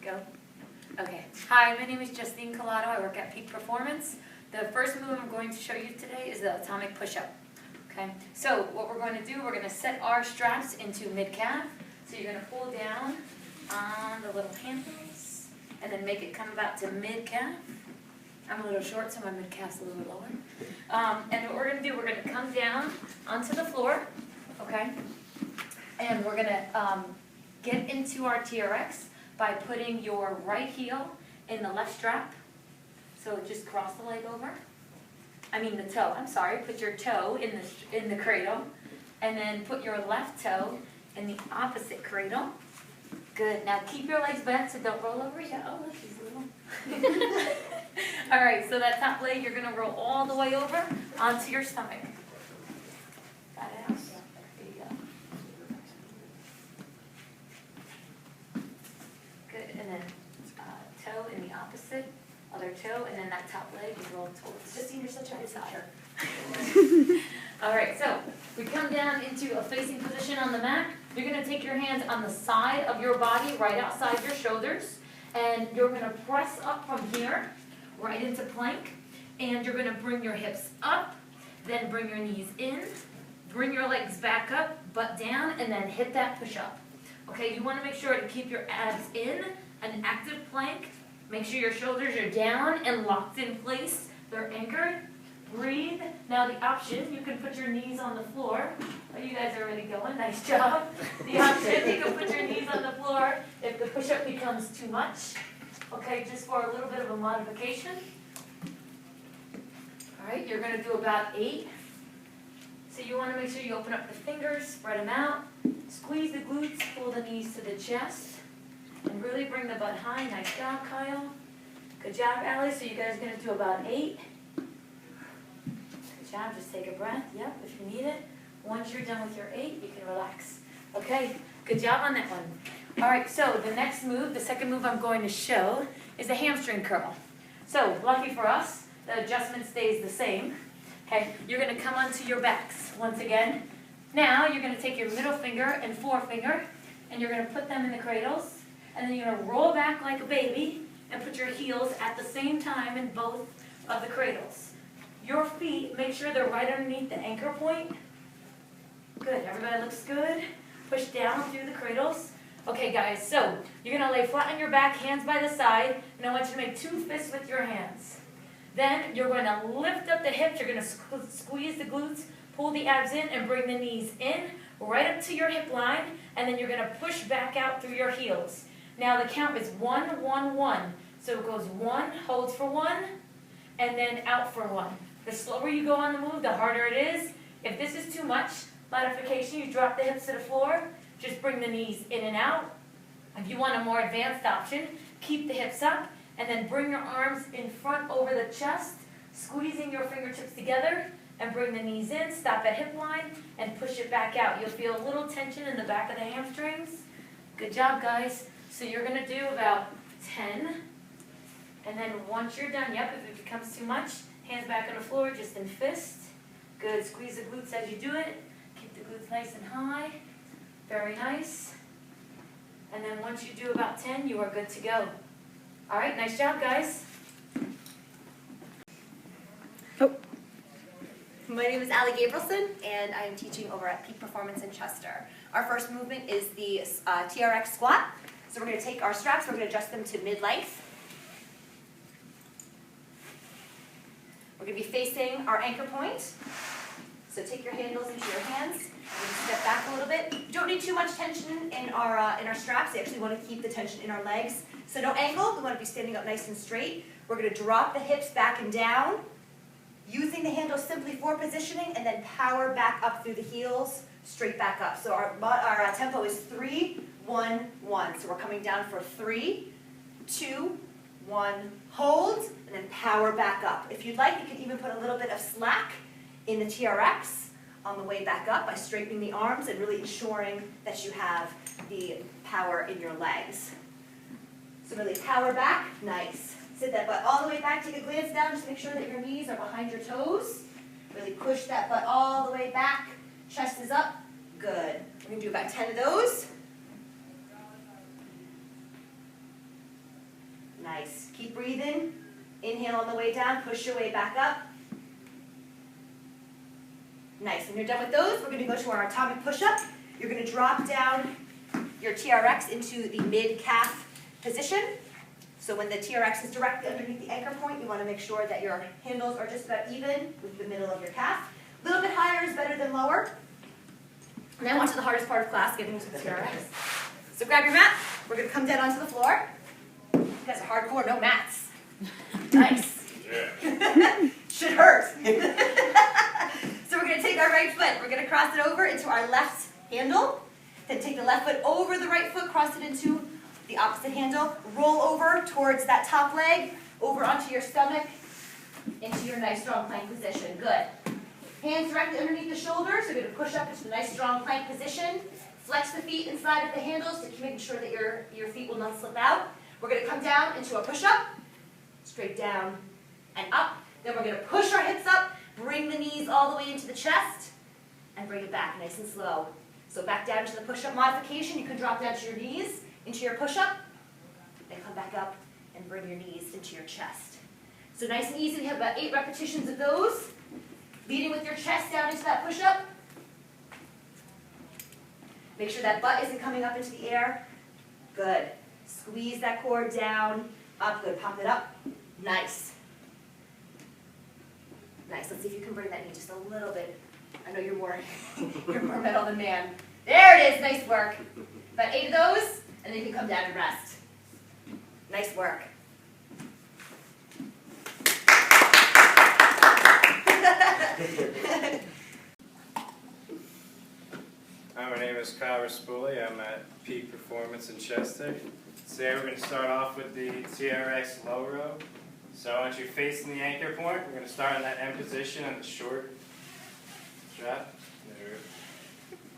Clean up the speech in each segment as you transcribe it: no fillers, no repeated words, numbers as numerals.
Go. Okay. Hi, my name is Justine Collado. I work at Peak Performance. The first move I'm going to show you today is the atomic push-up. Okay. So what we're going to do, we're going to set our straps into mid-calf. So you're going to pull down on the little handles and then make it come about to mid-calf. I'm a little short, so my mid-calf's a little lower. And what we're going to do, we're going to come down onto the floor, okay? And we're going to get into our TRX by putting your right heel in the left strap. So just cross the leg over. I mean the toe, I'm sorry. Put your toe in the cradle. And then put your left toe in the opposite cradle. Good. Now keep your legs bent so don't roll over yet. Oh, look, he's little. All right, so that top leg, you're going to roll all the way over onto your stomach. Got it out? There you go. Good, and then toe in the opposite, other toe, and then that top leg is rolled towards. Justine, you're such a good teacher. All right, so we come down into a facing position on the mat. You're going to take your hands on the side of your body, right outside your shoulders, and you're going to press up from here, right into plank, and you're going to bring your hips up, then bring your knees in, bring your legs back up, butt down, and then hit that push-up. Okay, you want to make sure to keep your abs in an active plank. Make sure your shoulders are down and locked in place. They're anchored. Breathe. Now the option, you can put your knees on the floor. Oh, you guys are already going. Nice job. The option, you can put your knees on the floor if the push-up becomes too much. Okay, just for a little bit of a modification. All right, you're going to do about 8. So you want to make sure you open up the fingers, spread them out, squeeze the glutes, pull the knees to the chest, and really bring the butt high. Nice job, Kyle. Good job, Allie. So you guys are going to do about 8. Good job. Just take a breath. Yep, if you need it. Once you're done with your 8, you can relax. Okay, good job on that one. All right, so the next move, the second move I'm going to show is the hamstring curl. So lucky for us, the adjustment stays the same. Okay, you're going to come onto your backs once again. Now you're going to take your middle finger and forefinger, and you're going to put them in the cradles, and then you're going to roll back like a baby and put your heels at the same time in both of the cradles. Your feet, make sure they're right underneath the anchor point. Good, everybody looks good. Push down through the cradles. Okay, guys, so you're going to lay flat on your back, hands by the side, and I want you to make 2 fists with your hands. Then you're going to lift up the hips, you're going to squeeze the glutes, pull the abs in, and bring the knees in, right up to your hip line, and then you're going to push back out through your heels. Now the count is 1, 1, 1. So it goes 1, holds for 1, and then out for 1. The slower you go on the move, the harder it is. If this is too much modification, you drop the hips to the floor. Just bring the knees in and out. If you want a more advanced option, keep the hips up and then bring your arms in front over the chest, squeezing your fingertips together and bring the knees in, stop at hip line and push it back out. You'll feel a little tension in the back of the hamstrings. Good job, guys. So you're going to do about 10. And then once you're done, yep, if it becomes too much, hands back on the floor, just in fist. Good. Squeeze the glutes as you do it. Keep the glutes nice and high. Very nice. And then once you do about 10, you are good to go. All right, nice job, guys. My name is Allie Gabrielson, and I am teaching over at Peak Performance in Chester. Our first movement is the TRX squat. So we're going to take our straps, we're going to adjust them to mid-length. We're going to be facing our anchor point. So take your handles into your hands. We're going to step back a little bit. You don't need too much tension in our straps. You actually want to keep the tension in our legs. So no angle. We want to be standing up nice and straight. We're going to drop the hips back and down, using the handles simply for positioning, and then power back up through the heels, straight back up. So our tempo is 3, 1, 1. So we're coming down for 3, 2, 1, hold, and then power back up. If you'd like, you can even put a little bit of slack in the TRX on the way back up by straightening the arms and really ensuring that you have the power in your legs. So really power back, nice. Sit that butt all the way back, take a glance down, just make sure that your knees are behind your toes. Really push that butt all the way back, chest is up, good. We're going to do about 10 of those. Nice. Keep breathing. Inhale on the way down, push your way back up. Nice. When you're done with those, we're going to go to our atomic push-up. You're going to drop down your TRX into the mid-calf position. So when the TRX is directly underneath the anchor point, you want to make sure that your handles are just about even with the middle of your calf. A little bit higher is better than lower. And then on to the hardest part of class, getting into the TRX. So grab your mat. We're going to come down onto the floor. You guys are hardcore, no mats. Nice. Yeah. Should hurt. So we're going to take our right foot. We're going to cross it over into our left handle. Then take the left foot over the right foot, cross it into the opposite handle. Roll over towards that top leg, over onto your stomach, into your nice strong plank position. Good. Hands directly underneath the shoulders. You're going to push up into a nice strong plank position. Flex the feet inside of the handles to keep sure that your feet will not slip out. We're going to come down into a push-up. Straight down and up. Then we're going to push our hips up, bring the knees all the way into the chest, and bring it back nice and slow. So back down to the push-up modification. You can drop down to your knees into your push-up, and come back up and bring your knees into your chest. So nice and easy. We have about 8 repetitions of those. Leading with your chest down into that push-up. Make sure that butt isn't coming up into the air. Good. Squeeze that core down. Up. Good. Pop it up. Nice. Nice. Let's see if you can bring that knee just a little bit. I know you're more metal than man. There it is. Nice work. About 8 of those, and then you can come down and rest. Nice work. Hi, my name is Kyle Rispoli. I'm at Peak Performance in Chester. Today we're going to start off with the TRX low row. So I want you facing the anchor point. We're going to start in that M position on the short strap. There we go.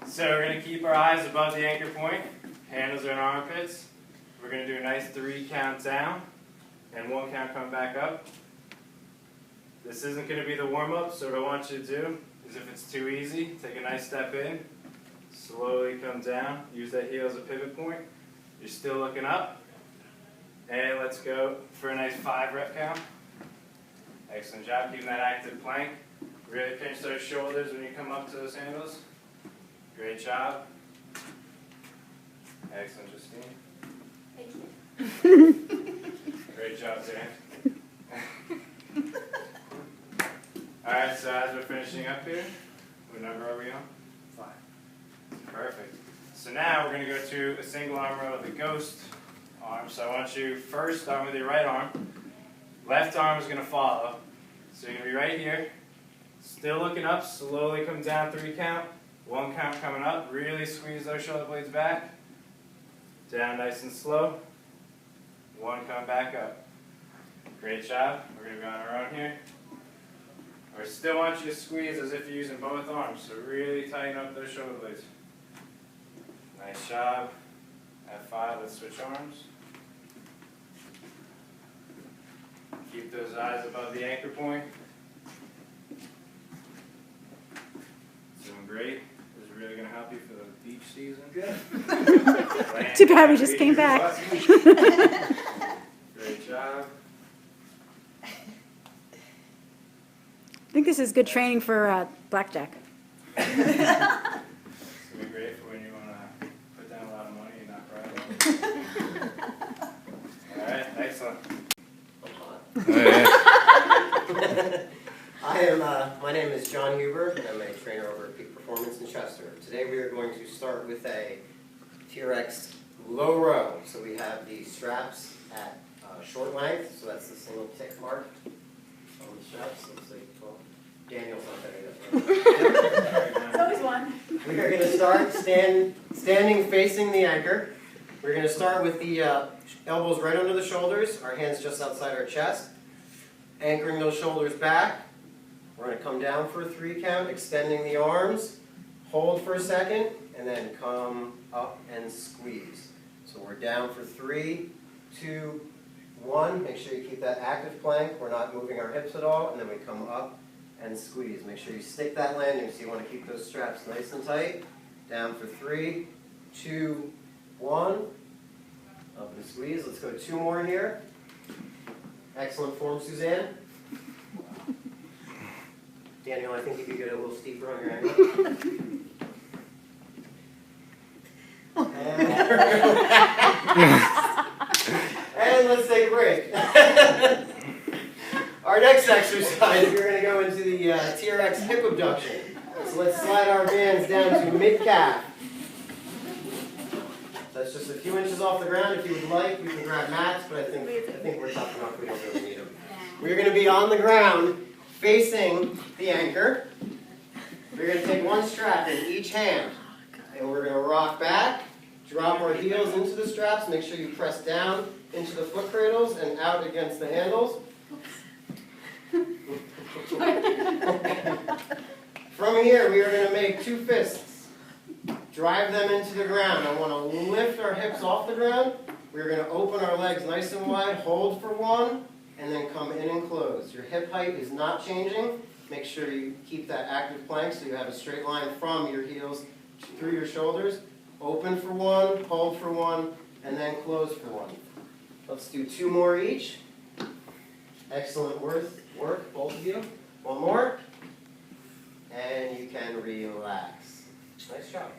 So we're going to keep our eyes above the anchor point. Handles are in armpits. We're going to do a nice 3 count down and 1 count come back up. This isn't going to be the warm-up, so what I want you to do is if it's too easy, take a nice step in, slowly come down, use that heel as a pivot point. You're still looking up. And let's go for a nice 5 rep count. Excellent job keeping that active plank. Really pinch those shoulders when you come up to those handles. Great job. Excellent, Justine. Thank you. Great job, Dan. Alright, so as we're finishing up here, what number are we on? 5. Perfect. So now we're going to go to a single arm row of the ghost arm. So I want you first start with your right arm. Left arm is going to follow. So you're going to be right here. Still looking up. Slowly come down 3 count. 1 count coming up. Really squeeze those shoulder blades back. Down nice and slow. 1 count back up. Great job. We're going to be on our own here. I still want you to squeeze as if you're using both arms. So really tighten up those shoulder blades. Nice job. At 5, let's switch arms. Keep those eyes above the anchor point. Doing great. This is really going to help you for the beach season. Good. Too bad we just came back. Great job. I think this is good training for blackjack. It's going to be great for when you want to put down a lot of money and not cry about it. All right, excellent. My name is John Huber, and I'm a trainer over at Peak Performance in Chester. Today we are going to start with a TRX low row. So we have the straps at short length, so that's the single tick mark on the straps. Looks like, well, Daniel's not there yet. It's always one. We are going to start standing facing the anchor. We're going to start with the elbows right under the shoulders, our hands just outside our chest. Anchoring those shoulders back. We're going to come down for a 3 count, extending the arms. Hold for a second, and then come up and squeeze. So we're down for 3, 2, 1. Make sure you keep that active plank. We're not moving our hips at all. And then we come up and squeeze. Make sure you stick that landing, so you want to keep those straps nice and tight. Down for 3, 2, 1. Up and squeeze. Let's go 2 more here. Excellent form, Suzanne. Daniel, I think you could get a little steeper on your ankle. And let's take a break. Our next exercise, we're going to go into the TRX hip abduction. So let's slide our hands down to mid-calf. That's just a few inches off the ground. If you would like, you can grab mats, but I think we're tough enough. We don't really need them. We're going to be on the ground, facing the anchor. We're going to take one strap in each hand, and we're going to rock back, drop our heels into the straps. Make sure you press down into the foot cradles and out against the handles. From here, we are going to make two fists. Drive them into the ground. I want to lift our hips off the ground. We're going to open our legs nice and wide, hold for one, and then come in and close. Your hip height is not changing. Make sure you keep that active plank so you have a straight line from your heels through your shoulders. Open for one, hold for one, and then close for one. Let's do two more each. Excellent work, both of you. One more. And you can relax. Nice job.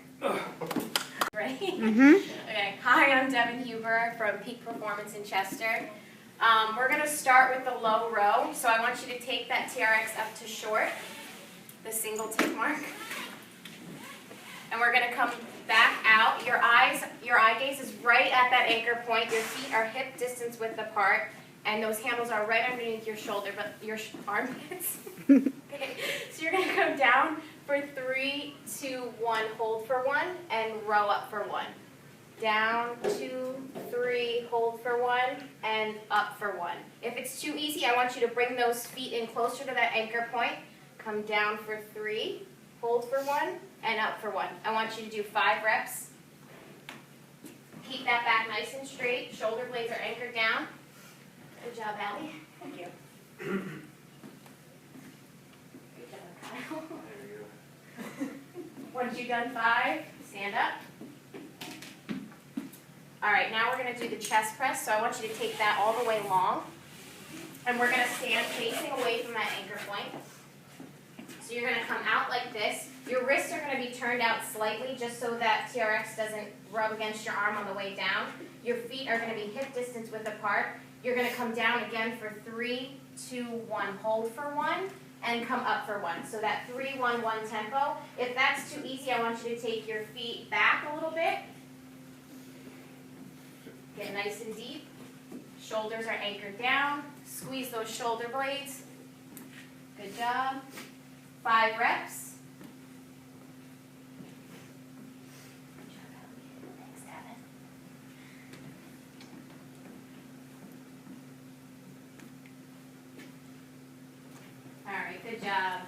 Right? Mm-hmm. Okay. Hi, I'm Devin Huber from Peak Performance in Chester. We're going to start with the low row. So I want you to take that TRX up to short, the single tick mark. And we're going to come back out. Your eye gaze is right at that anchor point. Your feet are hip distance width apart. And those handles are right underneath your shoulder, but your armpits. Okay. So you're going to come down for 3, 2, 1, hold for 1, and row up for 1. Down, 2, 3, hold for 1, and up for 1. If it's too easy, I want you to bring those feet in closer to that anchor point. Come down for 3, hold for 1, and up for 1. I want you to do 5 reps. Keep that back nice and straight. Shoulder blades are anchored down. Good job, Allie. Thank you. Good job, Kyle. Once you've done 5, stand up. All right, now we're going to do the chest press. So I want you to take that all the way long. And we're going to stand facing away from that anchor point. So you're going to come out like this. Your wrists are going to be turned out slightly just so that TRX doesn't rub against your arm on the way down. Your feet are going to be hip distance width apart. You're going to come down again for 3, 2, 1, hold for 1, and come up for 1. So that 3, 1, 1 tempo. If that's too easy, I want you to take your feet back a little bit. Get nice and deep. Shoulders are anchored down. Squeeze those shoulder blades. Good job. 5 reps. All right, good job.